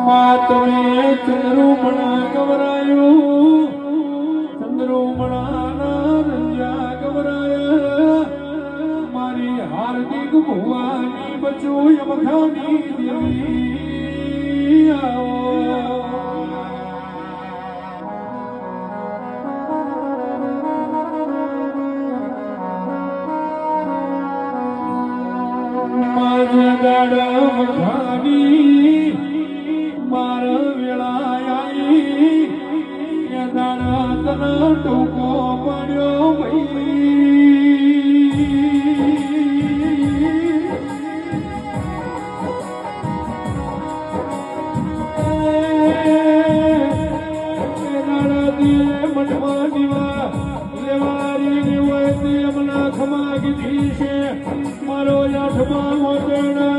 માતમે ચંદ્રુમણા ગવરાયું ચંદ્રુમણા રંજા ગવરાયા મારી હાર્દિક ભુવાની બચો યમખાની દેવી આવો મારા દાડા મખાની મારા વેળાઈ એ દાડા તના ટૂંકો પડ્યો ભાઈ દાડા દીએ મઠમાં દીવા લેવારી હોય તે હમણાં ખમા કીધી છે મારો આઠમા મોટણ